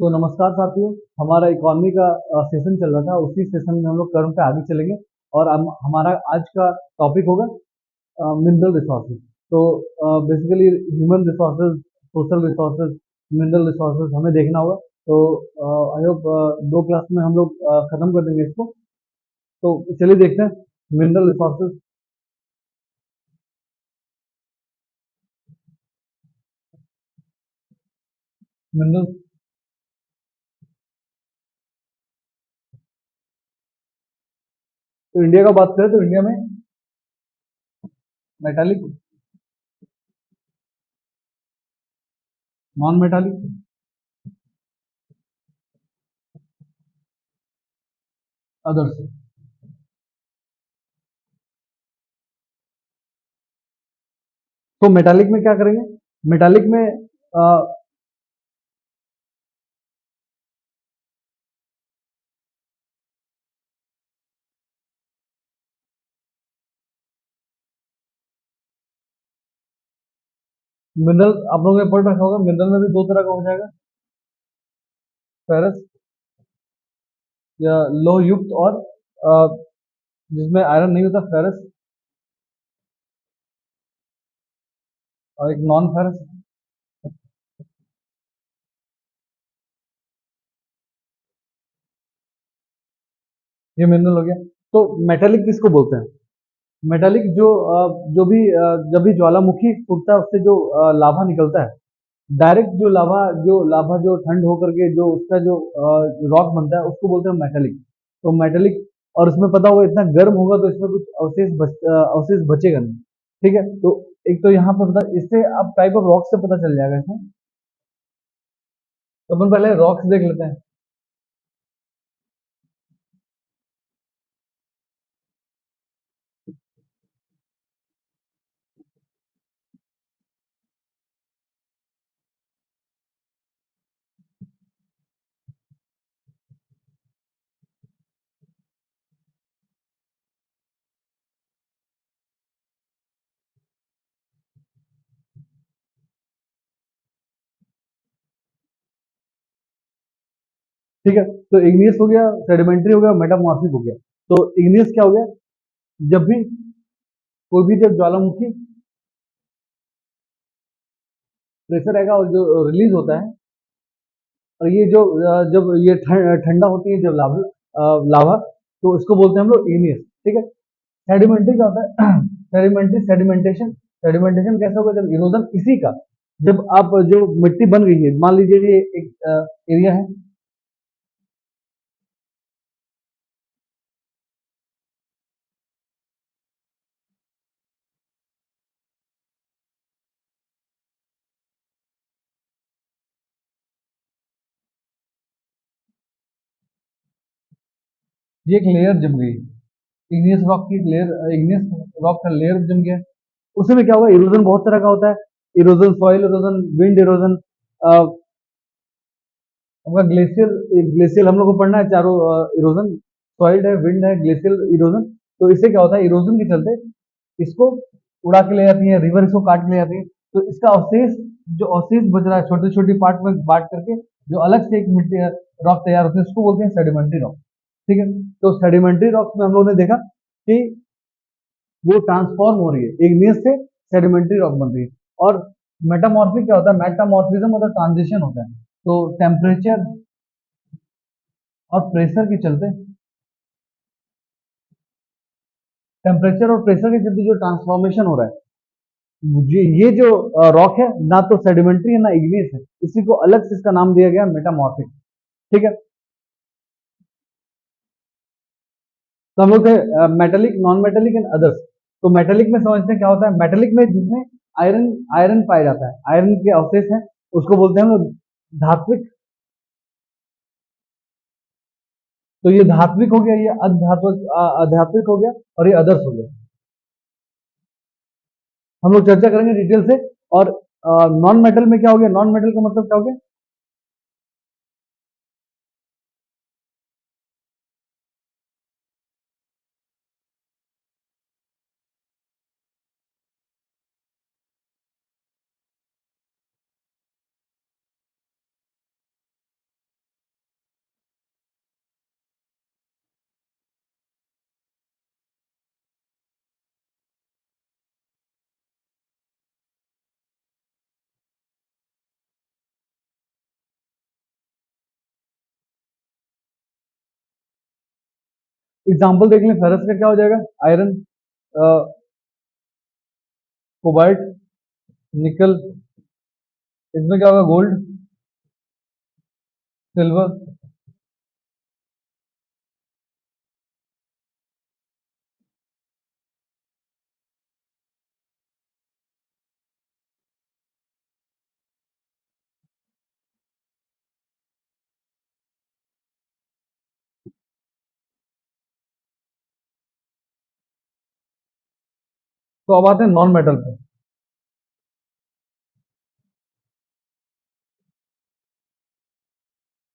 तो नमस्कार साथियों। हमारा इकोनॉमी का सेशन चल रहा था, उसी सेशन में हम लोग कर्म पे आगे चलेंगे। और हमारा आज का टॉपिक होगा मिनरल रिसोर्सेज। तो basically human resources, social resources, mineral resources हमें देखना होगा। तो आई होप 2 क्लास में हम लोग खत्म कर देंगे इसको। तो चलिए देखते हैं मिनरल रिसोर्सेज। मिनरल, तो इंडिया का बात करें तो इंडिया में मेटालिक, नॉन मेटालिक। अदर्स। तो मेटालिक में क्या करेंगे? मेटालिक में मिनरल आप लोगों ने पढ़ रखा होगा, मिनरल में भी दो तरह का हो जाएगा, फेरस या लोह युक्त, और जिसमें आयरन नहीं होता, फेरस, और एक नॉन फेरस। ये मिनरल हो गया। तो मेटालिक किसको बोलते हैं? मेटालिक जो जो भी जब भी ज्वालामुखी फूटता है उससे जो लावा निकलता है, डायरेक्ट जो लावा जो ठंड होकर के जो उसका जो रॉक बनता है उसको बोलते हैं मेटालिक। तो मेटालिक, और उसमें पता होगा इतना गर्म होगा तो इसमें कुछ अवशेष बचेगा नहीं। ठीक है, तो एक तो यहाँ पे पता, इससे आप टाइप ऑफ रॉक से पता चल जाएगा इसमें। तो अपन पहले रॉक्स देख लेते हैं। ठीक है, तो इग्नियस हो गया, सेडिमेंट्री हो गया, मेटामॉर्फिक हो गया। तो इग्नियस क्या हो गया? जब भी कोई भी जब ज्वालामुखी प्रेशर आएगा और जो रिलीज होता है, और ये जो जब ये ठंडा होती है जब लावा, तो इसको बोलते हैं हम लोग इग्नियस। ठीक है। सेडिमेंट्री क्या होता है? सेडिमेंटेशन। सेडिमेंटेशन कैसा होगा? जब इरोजन इसी का, जब आप जो मिट्टी बन गई है, मान लीजिए ये एक एरिया है, ये एक लेयर जम गई, इग्नियस रॉक की लेयर, इग्नियस रॉक का लेयर जम गया। उसमें क्या होगा? इरोजन बहुत तरह का होता है। Erosion, soil erosion, wind erosion, आपका ग्लेशियल। ग्लेशियल हम लोग को पढ़ना है चारों इरोजन, सॉइल्ड है, विंड है, ग्लेशियल, इरोजन। तो इससे क्या होता है? इरोजन के चलते इसको उड़ा के ले जाती है, रिवर इसको काट के ले जाती है। तो इसका अवशेष, जो अवशेष बच रहा है छोटे छोटे पार्ट में बांट करके, जो अलग से एक मिट्टी रॉक तैयार होती है, उसको बोलते हैं सेडिमेंट्री रॉक। ठीक है। तो सेडिमेंट्री रॉक्स में हम लोगों ने देखा कि वो ट्रांसफॉर्म हो रही है, इग्नियस से सेडिमेंट्री रॉक बन रही है। और मेटामॉर्फिक क्या होता है? मेटामॉर्फिज्म मतलब ट्रांजिशन होता है। तो टेम्परेचर और प्रेशर के चलते, टेम्परेचर और प्रेशर के चलते जो ट्रांसफॉर्मेशन हो रहा है, ये जो रॉक है, ना तो सेडिमेंट्री है ना इग्नियस है, इसी को अलग से इसका नाम दिया गया मेटामॉर्फिक। ठीक है। तो हम लोग थे metallic, non metallic and others. तो मेटेलिक में समझते हैं क्या होता है? मेटेलिक में जिसमें आयरन आयरन पाया जाता है, आयरन के अवशेष हैं, उसको बोलते हैं हम लोग धात्विक। तो ये धात्विक हो गया, ये अधात्विक हो गया, और ये अदर्स हो गया। हम लोग चर्चा करेंगे डिटेल से। और नॉन मेटल में क्या हो गया? नॉन मेटल का मतलब क्या हो गया? एग्जाम्पल देख लें, फेरस का क्या हो जाएगा, आयरन, कोबाल्ट, निकल, इसमें क्या होगा, गोल्ड, सिल्वर। तो अब आते हैं नॉन मेटल पे।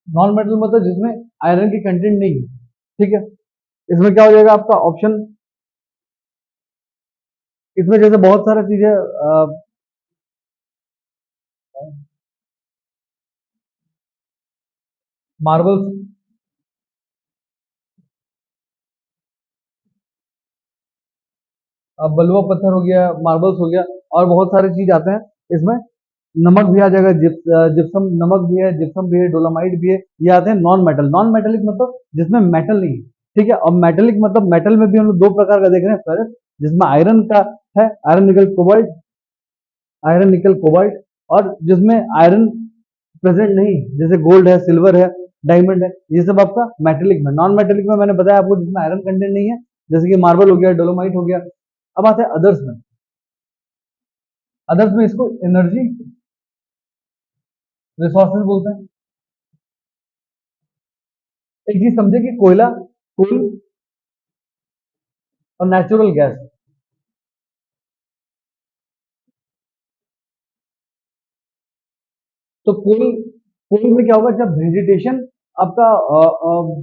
नॉन मेटल मतलब जिसमें आयरन की कंटेंट नहीं है, ठीक है। इसमें क्या हो जाएगा आपका ऑप्शन, इसमें जैसे बहुत सारी चीजें, मार्बल्स, बलुआ पत्थर हो गया, मार्बल्स हो गया, और बहुत सारी चीज आते हैं इसमें। नमक भी आ जाएगा, जिप्सम नमक भी है, जिप्सम भी है, डोलामाइट भी है। ये आते हैं नॉन मेटल। नॉन मेटेलिक मतलब जिसमें मेटल नहीं है, ठीक है। और मेटेलिक मतलब मेटल में भी हम लोग दो प्रकार का देख रहे हैं, फेरस जिसमें आयरन का है, iron nickel cobalt, iron nickel cobalt, और जिसमें आयरन प्रेजेंट नहीं, जैसे गोल्ड है, सिल्वर है, डायमंड है, ये सब आपका मेटेलिक में। नॉन मेटेलिक में मैंने बताया आपको जिसमें आयरन कंटेंट नहीं है, जैसे कि मार्बल हो गया, डोलोमाइट हो गया। अब आते हैं अदर्स में। अदर्स में इसको एनर्जी रिसोर्सेज बोलते हैं। एक चीज समझे कि कोयला, कोल और नेचुरल गैस। तो कोल, कोल में क्या होगा, जब वेजिटेशन आपका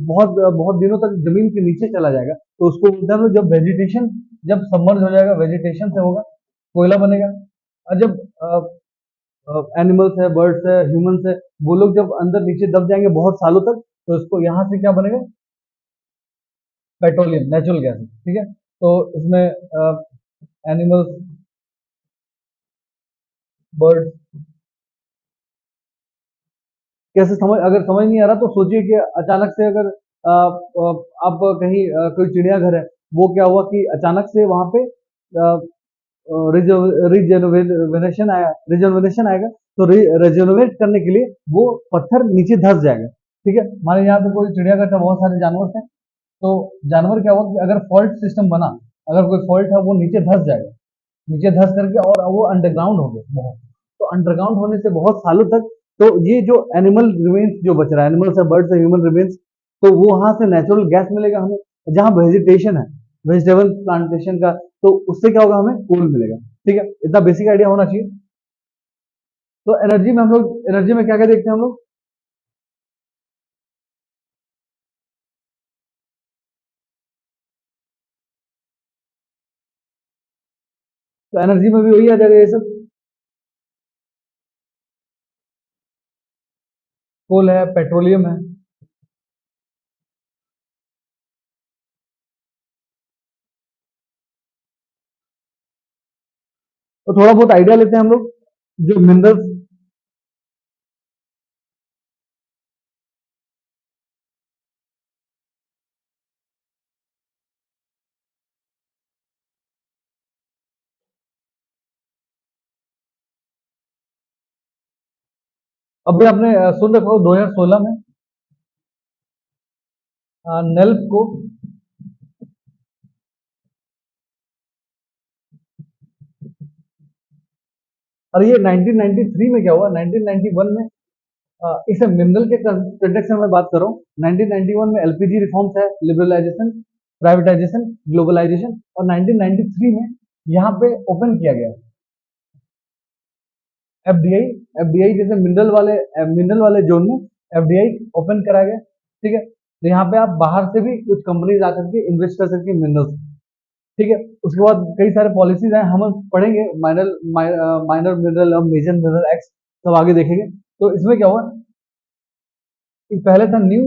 बहुत बहुत दिनों तक जमीन के नीचे चला जाएगा, तो उसको बोलते हैं हम लोग, जब वेजिटेशन, जब सबमर्ज हो जाएगा, वेजिटेशन से होगा, कोयला बनेगा। और जब एनिमल्स है, बर्ड्स है, ह्यूमंस है, वो लोग जब अंदर नीचे दब जाएंगे बहुत सालों तक, तो इसको यहाँ से क्या बनेगा, पेट्रोलियम, नेचुरल गैस, ठीक है। तो इसमें एनिमल्स, बर्ड्स, कैसे समझ, अगर समझ नहीं आ रहा तो सोचिए कि अचानक से अगर आप कहीं कोई चिड़ियाघर है, वो क्या हुआ कि अचानक से वहां पे रिजर्वेशन आया, रिजर्वेशन आएगा, तो रिजर्वेट करने के लिए वो पत्थर नीचे धस जाएगा, ठीक है। हमारे यहाँ पे कोई चिड़ियाघर था, बहुत सारे जानवर थे, तो जानवर क्या हुआ कि अगर फॉल्ट सिस्टम बना, अगर कोई फॉल्ट है, वो नीचे धस जाएगा, नीचे धस करके, और वो अंडरग्राउंड हो गया बहुत। तो अंडरग्राउंड होने से बहुत सालों तक, तो ये जो एनिमल रिमेन्स जो बच रहा है, एनिमल्स है, बर्ड्स है, ह्यूमन रिमेन्स, तो वो वहां से नेचुरल गैस मिलेगा हमें। जहां वेजिटेशन है, वेजिटेबल प्लांटेशन का, तो उससे क्या होगा, हमें कोल मिलेगा, ठीक है। इतना बेसिक आइडिया होना चाहिए। तो एनर्जी में हम लोग, एनर्जी में क्या क्या देखते हैं हम लोग। तो एनर्जी में भी वही आ जाएगा ये सब, कोल है, पेट्रोलियम है। तो थोड़ा बहुत आइडिया लेते हैं हम लोग, जो मिनरल्स। अभी आपने सुन रखा हो 2016 में नेल्प को, और ये 1993 में क्या हुआ, 1991 में, इसे मिनरल के कंटेक्स्ट में मैं बात कर रहा हूँ। 1991 में एलपीजी रिफॉर्म्स है, लिबरलाइजेशन, प्राइवेटाइजेशन, ग्लोबलाइजेशन, और 1993 में यहाँ पे ओपन किया गया एफडीआई। एफडीआई जैसे मिनरल वाले जोन में एफडीआई ओपन कराया गया, ठीक है। तो यहाँ पे आप बाहर से भी कुछ कंपनीज आकर के इन्वेस्ट कर सकती है मिनरल्स, ठीक है। उसके बाद कई सारे पॉलिसीज हैं, हम पढ़ेंगे, माइनर माइनर मिनरल और मेजर मिनरल एक्ट, सब आगे देखेंगे। तो इसमें क्या हुआ कि पहले था न्यू,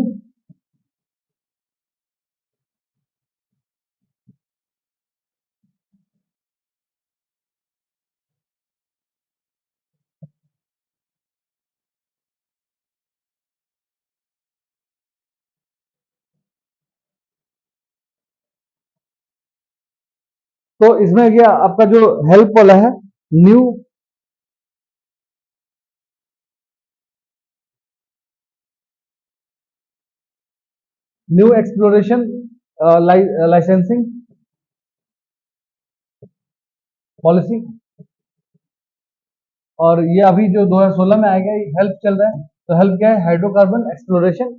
तो इसमें क्या आपका जो हेल्प वाला है, new new exploration licensing policy, और ये अभी जो 2016 में आएगा, ये हेल्प चल रहा है। तो हेल्प क्या है? Hydrocarbon exploration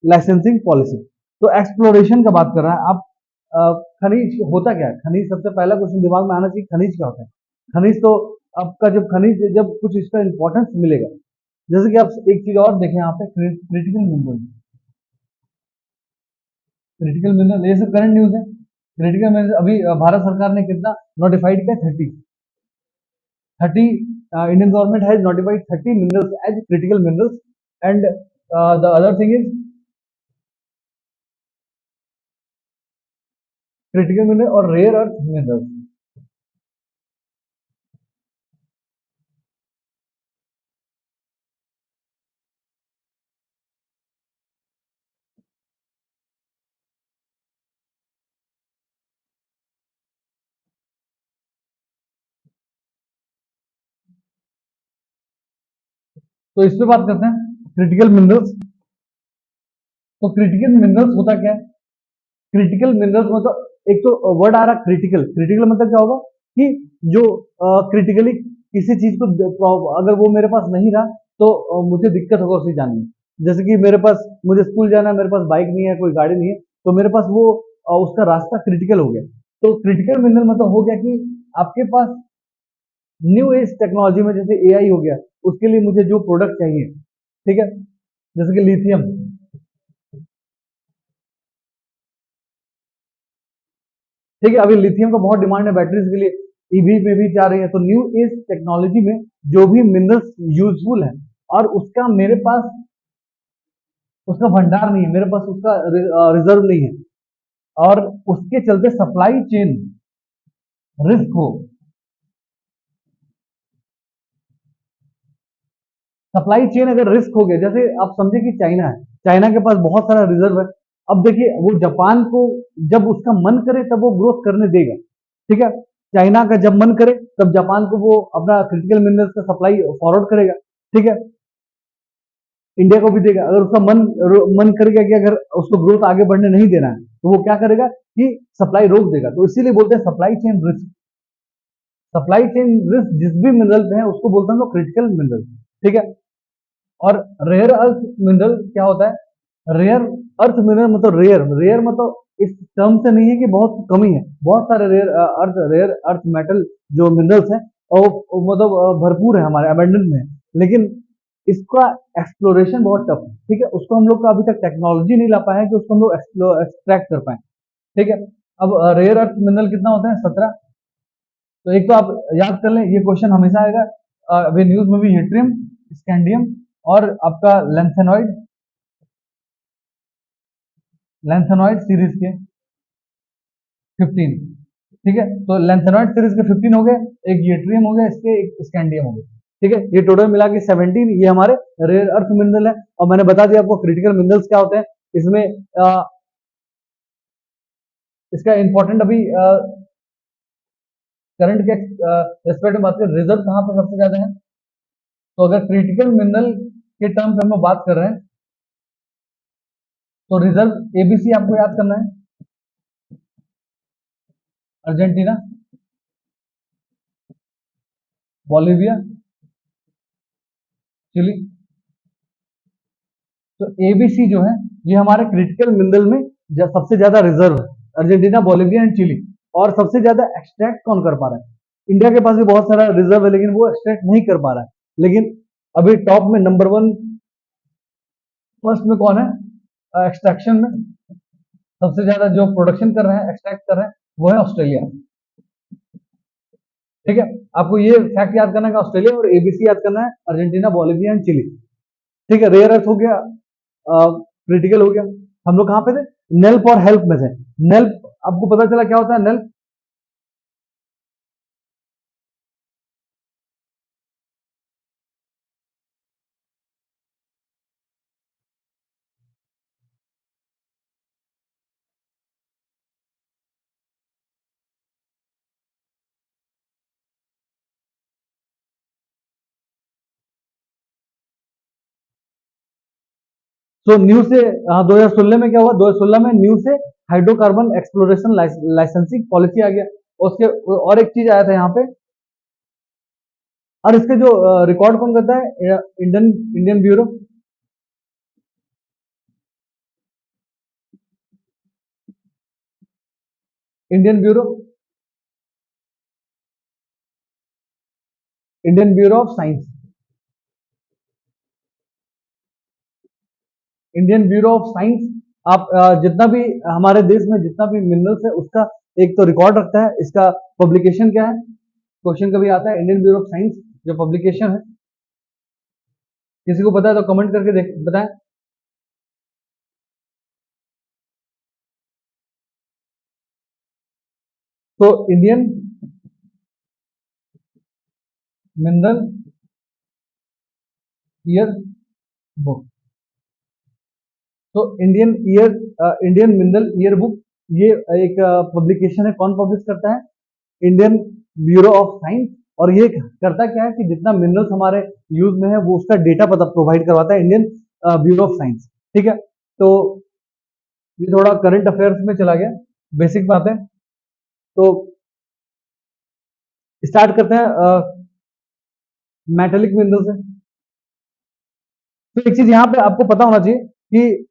licensing policy. तो एक्सप्लोरेशन का बात कर रहा है आप। खनिज होता क्या है? खनिज, सबसे पहला क्वेश्चन दिमाग में आना चाहिए, खनिज क्या होता है? खनिज तो आपका, जब खनिज, जब कुछ इसका इंपॉर्टेंस मिलेगा, जैसे कि आप एक चीज और देखें यहाँ पे, क्रिटिकल मिनरल। क्रिटिकल मिनरल ये सब करंट न्यूज है। क्रिटिकल मिनरल अभी भारत सरकार ने कितना नोटिफाइड किया? 30 Indian government has notified 30 minerals as critical minerals. And the other thing is critical mineral और रेयर अर्थ मिनरल्स। तो इस पे बात करते हैं, क्रिटिकल मिनरल्स। तो क्रिटिकल मिनरल्स होता क्या है? क्रिटिकल मिनरल्स मतलब, एक तो वर्ड आ रहा क्रिटिकल, क्रिटिकल मतलब क्या होगा कि जो क्रिटिकली किसी चीज को अगर वो मेरे पास नहीं रहा, तो मुझे दिक्कत होगा उसे जानने में। जैसे कि मेरे पास, मुझे स्कूल जाना है, मेरे पास बाइक नहीं है, कोई गाड़ी नहीं है, तो मेरे पास वो उसका रास्ता क्रिटिकल हो गया। तो क्रिटिकल मिनरल मतलब हो गया कि आपके पास न्यू एज टेक्नोलॉजी में, जैसे एआई हो गया, उसके लिए मुझे जो प्रोडक्ट चाहिए, ठीक है, जैसे कि लिथियम। ठीक है, अभी लिथियम का बहुत डिमांड है बैटरीज के लिए, ईवी में भी जा रही है। तो न्यू एज टेक्नोलॉजी में जो भी मिनरल्स यूजफुल है, और उसका मेरे पास उसका भंडार नहीं है, मेरे पास उसका रिजर्व नहीं है, और उसके चलते सप्लाई चेन रिस्क हो। सप्लाई चेन अगर रिस्क हो गया, जैसे आप समझे कि चाइना है, चाइना के पास बहुत सारा रिजर्व है। अब देखिए, वो जापान को जब उसका मन करे तब वो ग्रोथ करने देगा। ठीक है, चाइना का जब मन करे तब जापान को वो अपना क्रिटिकल मिनरल्स का सप्लाई फॉरवर्ड करेगा। ठीक है, इंडिया को भी देगा। अगर उसका मन करेगा कि अगर उसको ग्रोथ आगे बढ़ने नहीं देना है, तो वो क्या करेगा कि सप्लाई रोक देगा। तो इसीलिए बोलते हैं supply chain risk. Supply chain risk जिस भी मिनरल पे है, उसको बोलते हैं क्रिटिकल मिनरल। ठीक है, और रेयर अर्थ मिनरल क्या होता है? रेयर अर्थ मिनरल मतलब, रेयर रेयर मतलब इस टर्म से नहीं है कि बहुत कमी है, बहुत सारे रेयर अर्थ मेटल जो मिनरल्स हैं, और मतलब भरपूर है, हमारे अबेंडेंस में है। लेकिन इसका एक्सप्लोरेशन बहुत टफ है। ठीक है, उसको हम लोग का अभी तक टेक्नोलॉजी नहीं ला पाए हैं कि उसको हम लोग एक्सट्रैक्ट कर पाए। ठीक है, अब रेयर अर्थ मिनरल कितना होता है? 17। तो एक तो आप याद कर लें, ये क्वेश्चन हमेशा आएगा। अभी न्यूज में भी यूट्रियम, स्कैंडियम, और आपका लेंथेनॉइड, लेंथेनॉइड सीरीज के 15। ठीक है, तो लेंथेनॉइड सीरीज के 15 हो गए, एक यूट्रियम हो गया, इसके एक स्कैंडियम हो गया। ठीक है, ये टोटल मिला के 17 ये हमारे रेयर अर्थ मिनरल है। और मैंने बता दिया आपको क्रिटिकल मिनरल्स क्या होते हैं। इसमें इसका इंपॉर्टेंट अभी करंट के रेस्पेक्ट में बात करें, रिजर्व कहाँ पे सबसे ज्यादा है? तो अगर क्रिटिकल मिनरल के टर्म पे हम बात कर रहे हैं, तो रिजर्व एबीसी आपको याद करना है। Argentina, Bolivia, Chile. तो एबीसी जो है, ये हमारे क्रिटिकल मिनरल में सबसे ज्यादा रिजर्व है, अर्जेंटीना, बोलिविया एंड चिली। और सबसे ज्यादा एक्सट्रैक्ट कौन कर पा रहा है? इंडिया के पास भी बहुत सारा रिजर्व है, लेकिन वो एक्सट्रैक्ट नहीं कर पा रहा है। लेकिन अभी टॉप में नंबर वन, फर्स्ट में कौन है एक्सट्रैक्शन में? सबसे ज्यादा जो प्रोडक्शन कर रहे हैं, एक्सट्रैक्ट कर रहे हैं, वो है ऑस्ट्रेलिया। ठीक है, आपको ये फैक्ट याद करना है कि ऑस्ट्रेलिया, और एबीसी याद करना है, अर्जेंटीना, बोलिविया एंड चिली। ठीक है, रेयर अर्थ हो गया, क्रिटिकल हो गया। हम लोग कहाँ पे थे? नेल्प और हेल्प में थे। नेल्प, आपको पता चला क्या होता है नेल्प? तो न्यू से 2016 में क्या हुआ, 2016 में न्यू से हाइड्रोकार्बन एक्सप्लोरेशन लाइसेंसिंग पॉलिसी आ गया। उसके और एक चीज आया था यहाँ पे, और इसके जो रिकॉर्ड कौन करता है, Indian Indian bureau, Indian bureau Indian bureau of science, Indian bureau of science. आप जितना भी हमारे देश में जितना भी मिनरल्स है उसका एक तो रिकॉर्ड रखता है। इसका पब्लिकेशन क्या है, क्वेश्चन कभी आता है, इंडियन ब्यूरो ऑफ साइंस जो पब्लिकेशन है, किसी को पता है तो कमेंट करके बताएं। तो इंडियन मिनरल ईयर बुक, तो इंडियन मिनरल ईयर बुक, ये एक पब्लिकेशन है। कौन पब्लिश करता है, इंडियन ब्यूरो ऑफ साइंस। और ये करता क्या है कि जितना मिनरल्स हमारे यूज में है वो उसका डेटा पता प्रोवाइड करवाता है इंडियन ब्यूरो ऑफ साइंस। ठीक है, तो ये थोड़ा करंट अफेयर्स में चला गया, बेसिक बात है। तो स्टार्ट करते हैं मेटेलिक मिनरल से। तो एक चीज यहाँ पे आपको पता होना चाहिए कि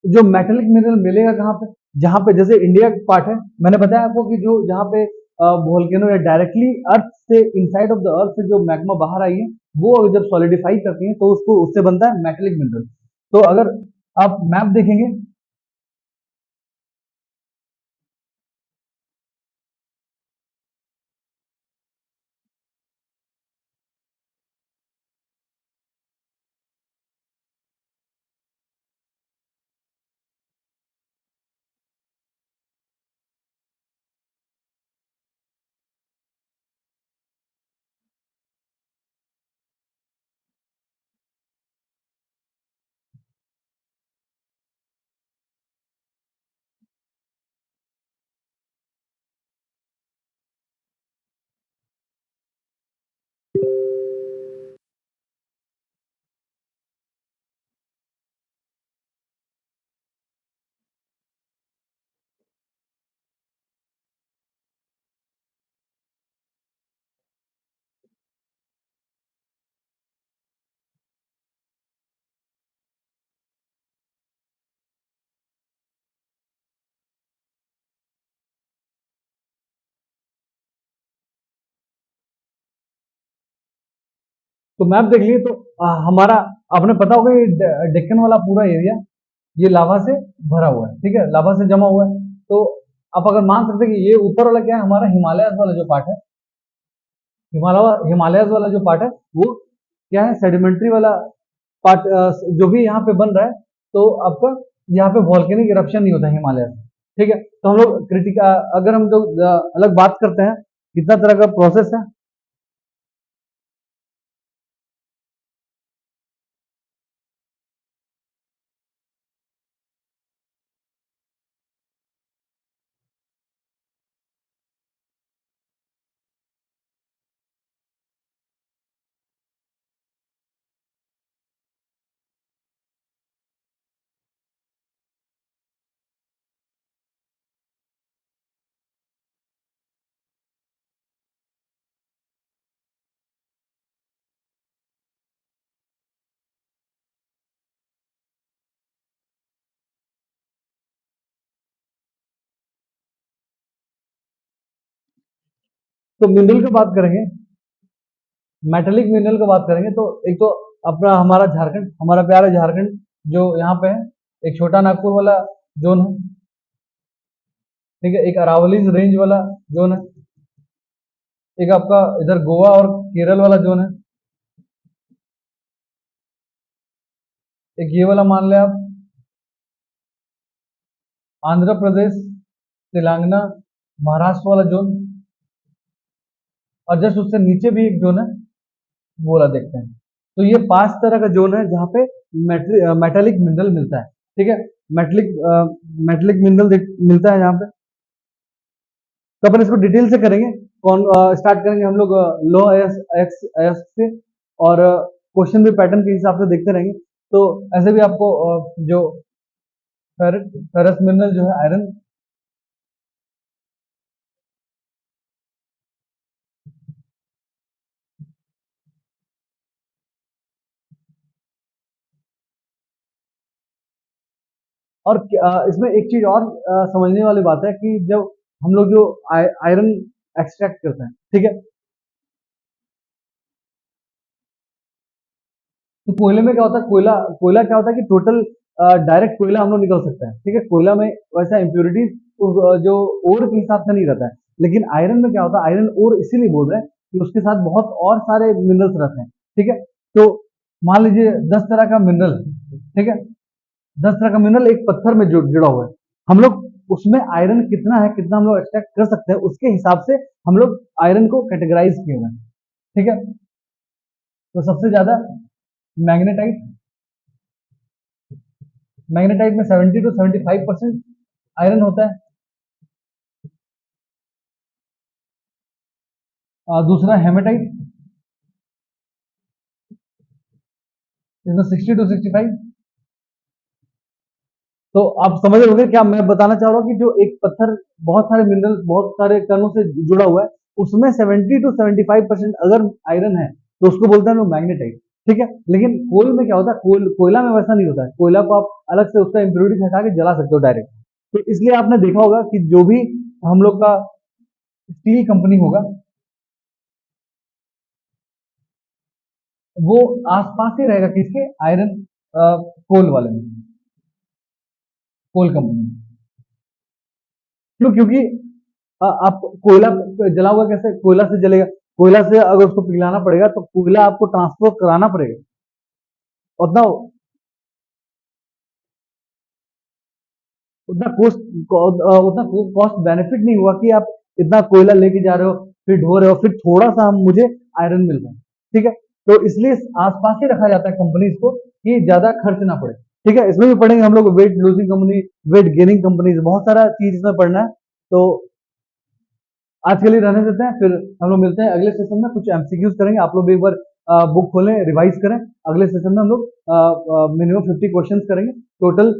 जो मेटेलिक मिनरल मिलेगा कहाँ पे, जहां पे जैसे इंडिया पार्ट है, मैंने बताया आपको कि जो जहाँ पे वोल्केनो या डायरेक्टली अर्थ से, इनसाइड ऑफ द अर्थ से जो मैग्मा बाहर आई है, वो जब सॉलिडिफाई करती है तो उसको उससे बनता है मेटेलिक मिनरल। तो अगर आप मैप देखेंगे, तो मैप देख लिए तो हमारा, आपने पता होगा ये डेक्कन वाला पूरा एरिया ये लावा से भरा हुआ है, ठीक है, लावा से जमा हुआ है। तो आप अगर मान सकते हैं कि ये ऊपर वाला क्या है, हमारा हिमालय वाला जो पार्ट है, हिमालयस वाला जो पार्ट है वो क्या है, सेडिमेंट्री वाला पार्ट जो भी यहाँ पे बन रहा है। तो आपका यहाँ पे वॉल्केनिक इरप्शन नहीं होता है हिमालय में। ठीक है, तो हम लोग अगर हम लोग अलग बात करते हैं, कितना तरह का प्रोसेस है। तो मिनरल की बात करेंगे, मेटेलिक मिनरल की बात करेंगे, तो एक तो अपना हमारा झारखंड, हमारा प्यारा झारखंड जो यहाँ पे है, एक छोटा नागपुर वाला जोन है। ठीक है, एक अरावली रेंज वाला जोन है, एक आपका इधर गोवा और केरल वाला जोन है, एक ये वाला मान लिया आप, आंध्र प्रदेश, तेलंगाना, महाराष्ट्र वाला जोन, और जस्ट उससे नीचे भी एक जोन है, वो वाला देखते हैं। तो ये 5 तरह का जोन है जहाँ पे मेटेलिक मिनरल मिलता है। ठीक है, मेटेलिक मेटेलिक मिनरल मिलता है यहाँ पे। तो अपन इसको डिटेल से करेंगे। कौन स्टार्ट करेंगे हम लोग लो एस एक्स एस से, और क्वेश्चन भी पैटर्न के हिसाब से देखते रहेंगे। तो ऐसे भी आपको जो फेरस मिनरल जो है आयरन, और इसमें एक चीज और समझने वाली बात है कि जब हम लोग जो आयरन एक्सट्रैक्ट करते हैं, ठीक है, तो कोयले में क्या होता है, कोयला कोयला क्या होता है कि टोटल डायरेक्ट कोयला हम लोग निकल सकते हैं, ठीक है, कोयला में वैसा इम्प्योरिटीज जो ओर के हिसाब से नहीं रहता है। लेकिन आयरन में क्या होता है, आयरन ओर इसीलिए बोल रहे हैं कि उसके साथ बहुत और सारे मिनरल्स रहते हैं, ठीक है। तो मान लीजिए 10 तरह का मिनरल, ठीक है, 10 तरह का मिनरल एक पत्थर में जुड़ा हुआ है। हम लोग उसमें आयरन कितना है, कितना हम लोग एक्सट्रैक्ट कर सकते हैं, उसके हिसाब से हम लोग आयरन को कैटेगराइज किए हुए हैं, ठीक है। तो सबसे ज्यादा मैग्नेटाइट, मैग्नेटाइट में 70 to 75% आयरन होता है। दूसरा हेमेटाइट, इसमें 60 to 65। तो आप समझ रहे होंगे क्या मैं बताना चाह रहा हूँ कि जो एक पत्थर बहुत सारे मिनरल, बहुत सारे कणों से जुड़ा हुआ है, उसमें 70 to 75% अगर आयरन है तो उसको बोलते हैं लोग मैग्नेटाइट, ठीक है। लेकिन कोल में क्या होता है, कोयला में वैसा नहीं होता है, कोयला को आप अलग से उसका इम्प्योरिटीज हटा के जला सकते हो डायरेक्ट। तो इसलिए आपने देखा होगा कि जो भी हम लोग का स्टील कंपनी होगा, वो आसपास ही रहेगा किसके, आयरन कोल वाले में, कोल कंपनी में। क्यों? क्योंकि आप कोयला जला हुआ कैसे, कोयला से जलेगा, कोयला से अगर उसको पिघलाना पड़ेगा तो कोयला आपको ट्रांसफर कराना पड़ेगा, उतना उतना कॉस्ट उतना कॉस्ट बेनिफिट नहीं हुआ कि आप इतना कोयला लेके जा रहे हो, फिर ढो रहे हो, फिर थोड़ा सा हम मुझे आयरन मिल रहा है, ठीक है। तो इसलिए आसपास ही रखा जाता है कंपनीज को कि ज्यादा खर्च ना पड़े, ठीक है। इसमें भी पढ़ेंगे हम लोग weight losing company, weight gaining companies, बहुत सारा चीज इसमें पढ़ना है। तो आज के लिए रहने देते हैं, फिर हम लोग मिलते हैं अगले सेशन में, कुछ एमसीक्यूज करेंगे, आप लोग भी एक बार बुक खोलें, रिवाइज करें। अगले सेशन में हम लोग मिनिमम 50 क्वेश्चन करेंगे टोटल।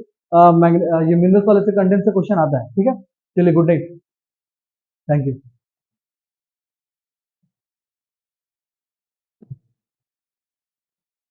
ये मिनरल्स वाले से कंटेंट से क्वेश्चन आता है, ठीक है। चलिए, गुड नाइट, थैंक यू।